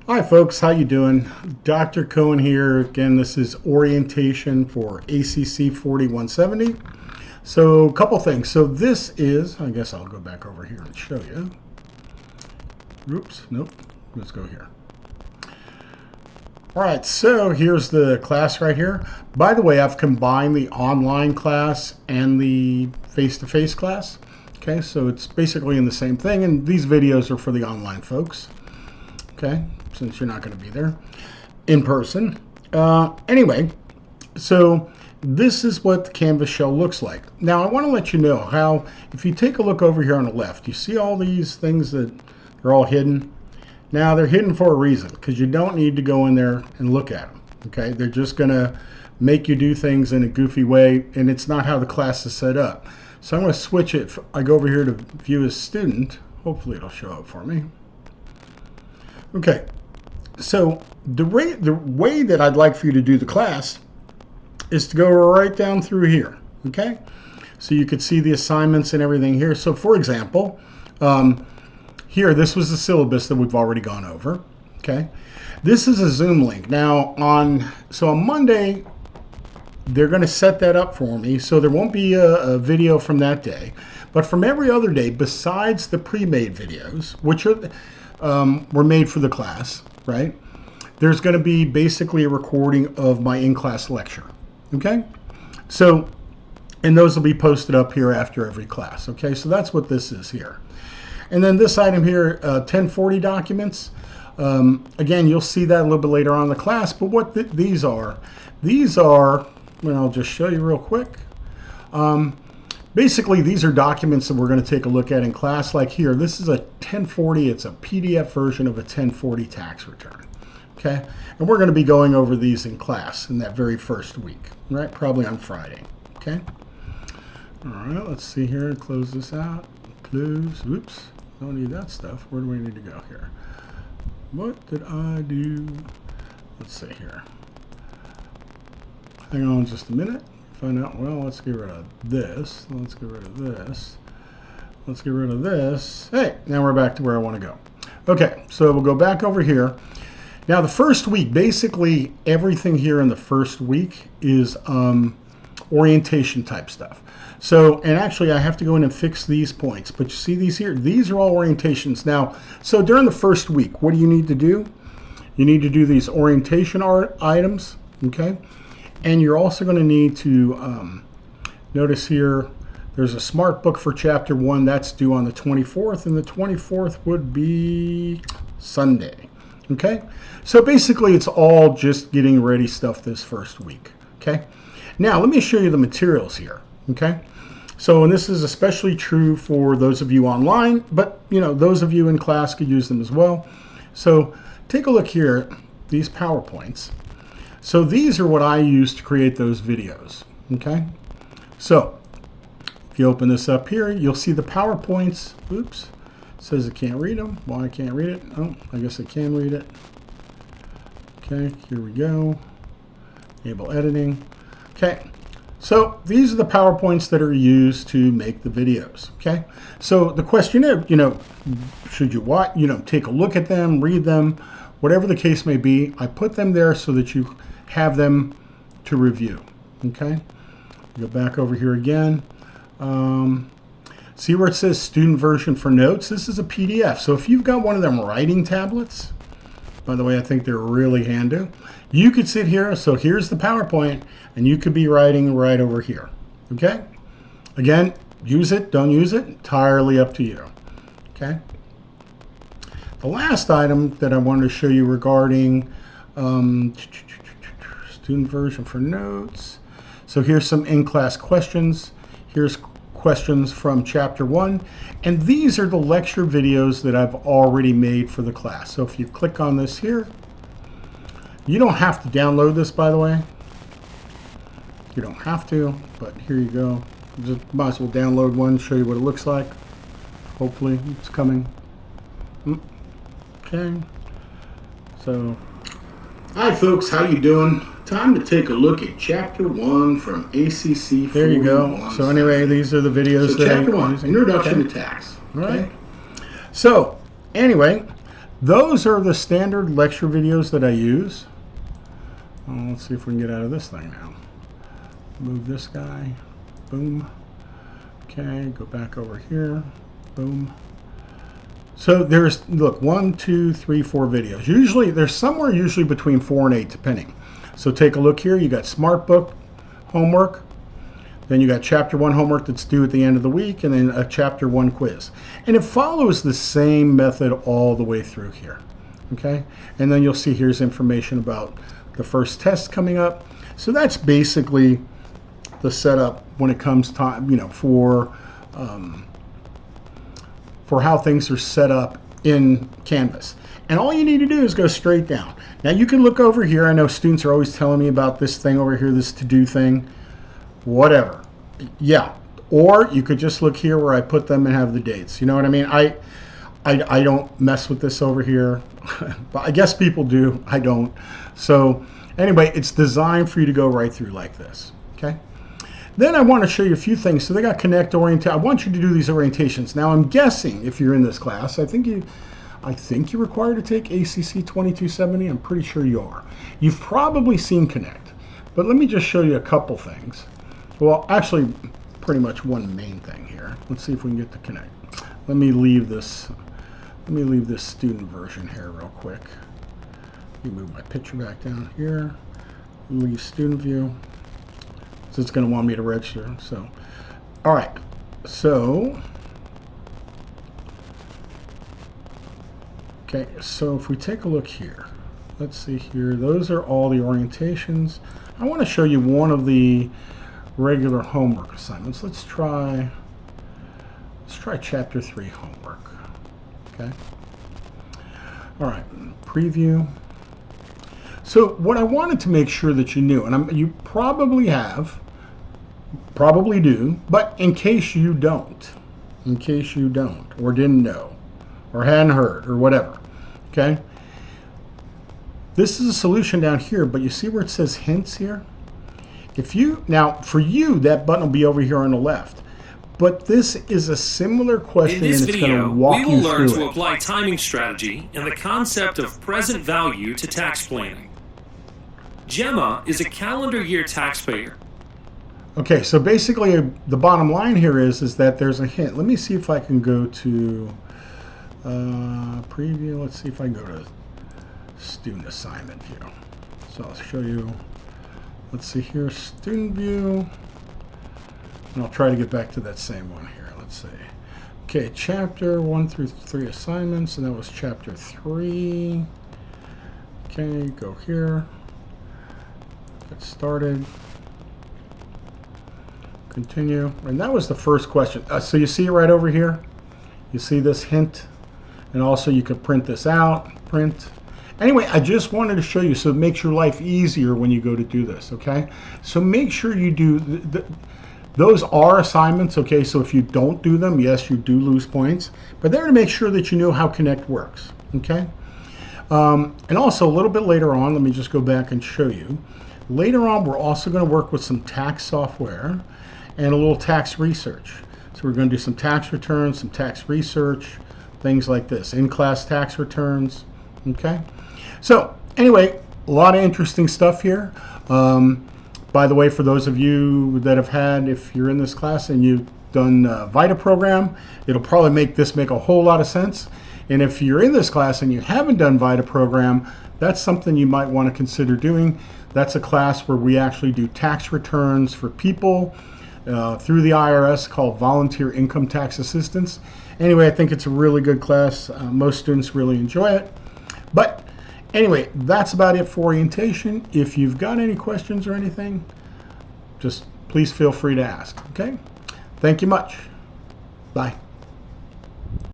Hi folks, how you doing? Dr. Cohen here. Again, this is orientation for ACC 4170. So a couple things. So this is, I guess I'll go back over here and show you. Oops, nope, let's go here. All right, so here's the class right here. By the way, I've combined the online class and the face-to-face class. Okay, so it's basically in the same thing, and these videos are for the online folks. Okay, since you're not going to be there in person. Anyway, so this is what the Canvas shell looks like. Now, I want to let you know how, if you take a look over here on the left, you see all these things that are all hidden? Now, they're hidden for a reason, because you don't need to go in there and look at them. Okay, they're just going to make you do things in a goofy way, and it's not how the class is set up. So I'm going to switch it. I go over here to view as student. Hopefully it'll show up for me. Okay, so the way that I'd like for you to do the class is to go right down through here, okay? So you could see the assignments and everything here. So for example, here, this was the syllabus that we've already gone over, okay? This is a Zoom link. Now, on Monday, they're gonna set that up for me, so there won't be a video from that day. But from every other day, besides the pre-made videos, which are were made for the class, right? There's going to be basically a recording of my in-class lecture, okay? So, and those will be posted up here after every class, okay? So that's what this is here. And then this item here, 1040 documents. Again, you'll see that a little bit later on in the class, but what these are, well, I'll just show you real quick. Basically, these are documents that we're going to take a look at in class. Like here, this is a 1040. It's a PDF version of a 1040 tax return. Okay, and we're going to be going over these in class in that very first week, right? Probably on Friday. Okay. All right. Let's see here. Close this out. Close. Oops. Don't need that stuff. Where do we need to go here? What did I do? Let's see here. Hang on just a minute. Find out, well, let's get rid of this. Let's get rid of this. Let's get rid of this. Hey, now we're back to where I want to go. Okay, so we'll go back over here. Now the first week, basically everything here in the first week is orientation type stuff. So, and actually I have to go in and fix these points, but you see these here? These are all orientations. Now, so during the first week, what do you need to do? You need to do these orientation items, okay? And you're also going to need to notice here, there's a smart book for chapter 1 that's due on the 24th, and the 24th would be Sunday. Okay, so basically it's all just getting ready stuff this first week. Okay, now let me show you the materials here. Okay, so and this is especially true for those of you online, but you know, those of you in class could use them as well. So take a look here, these PowerPoints. So these are what I use to create those videos, okay? So if you open this up here, you'll see the PowerPoints. Oops, it says it can't read them. Why I can't read it? Oh, I guess I can read it. Okay, here we go. Enable editing. Okay, so these are the PowerPoints that are used to make the videos, okay? So the question is, you know, should you watch, you know, take a look at them, read them, whatever the case may be. I put them there so that you have them to review, okay? Go back over here again. See where it says student version for notes? This is a PDF. So if you've got one of them writing tablets, by the way, I think they're really handy. You could sit here, so here's the PowerPoint, and you could be writing right over here, okay? Again, use it, don't use it, entirely up to you, okay? The last item that I wanted to show you regarding student version for notes. So here's some in-class questions. Here's questions from chapter 1. And these are the lecture videos that I've already made for the class. So if you click on this here, you don't have to download this, by the way. You don't have to, but here you go. Just might as well download one, show you what it looks like. Hopefully it's coming. Okay, so hi folks, how you doing? Time to take a look at chapter 1 from ACC. There you go. So anyway, these are the videos that chapter 1, Introduction to Tax. All right. Okay. So anyway, Those are the standard lecture videos that I use. Let's see if we can get out of this thing now. Move this guy. Boom. Okay, go back over here. Boom. So there's, look, 1, 2, 3, 4 videos. Usually, there's somewhere usually between 4 and 8, depending. So take a look here. You got Smart Book homework. Then you got chapter 1 homework that's due at the end of the week, and then a chapter 1 quiz. And it follows the same method all the way through here. Okay? And then you'll see here's information about the first test coming up. So that's basically the setup when it comes time, you know, for how things are set up in Canvas. And all you need to do is go straight down. Now you can look over here. I know students are always telling me about this thing over here, this to-do thing. Whatever. Yeah. Or you could just look here where I put them and have the dates. You know what I mean? I don't mess with this over here. But I guess people do. I don't. So anyway, it's designed for you to go right through like this. Okay. Then I want to show you a few things. So they got connect, orient. I want you to do these orientations. Now I'm guessing if you're in this class, I think you're required to take ACC 2270. I'm pretty sure you are. You've probably seen connect. But let me just show you a couple things. Well, actually, pretty much one main thing here. Let's see if we can get to connect. Let me leave this student version here real quick. Let me move my picture back down here. Leave student view. So it's going to want me to register. So, all right. So, okay. So if we take a look here, let's see here. Those are all the orientations. I want to show you one of the regular homework assignments. Let's try chapter 3 homework. Okay. All right. Preview. So what I wanted to make sure that you knew, and you probably do, but in case you don't, or didn't know, or hadn't heard, or whatever, okay? This is a solution down here, but you see where it says hints here? Now, for you, that button will be over here on the left. But this is a similar question, and it's going to walk you through it. In this video, we will learn to apply timing strategy and the concept of present value to tax planning. Gemma is a calendar year taxpayer. Okay, so basically the bottom line here is that there's a hint. Let me see if I can go to preview. Let's see if I can go to student assignment view. So I'll show you. Let's see here, student view. And I'll try to get back to that same one here. Let's see. Okay, chapter 1 through 3 assignments, and that was chapter 3. Okay, go here. Get started. Continue. And that was the first question. So you see it right over here? You see this hint? And also you could print this out. Print. Anyway, I just wanted to show you so it makes your life easier when you go to do this, okay? So make sure you do, those are assignments, okay? So if you don't do them, yes, you do lose points. But they're to make sure that you know how Connect works, okay? And also a little bit later on, let me just go back and show you. Later on, we're also going to work with some tax software and a little tax research. So we're going to do some tax returns, some tax research, things like this, in-class tax returns, okay? So anyway, a lot of interesting stuff here. By the way, for those of you that have had, if you're in this class and you've done VITA program, it'll probably make a whole lot of sense. And if you're in this class and you haven't done VITA program, that's something you might want to consider doing. That's a class where we actually do tax returns for people through the IRS called Volunteer Income Tax Assistance. Anyway, I think it's a really good class. Most students really enjoy it. But anyway, that's about it for orientation. If you've got any questions or anything, just please feel free to ask, okay? Thank you much. Bye.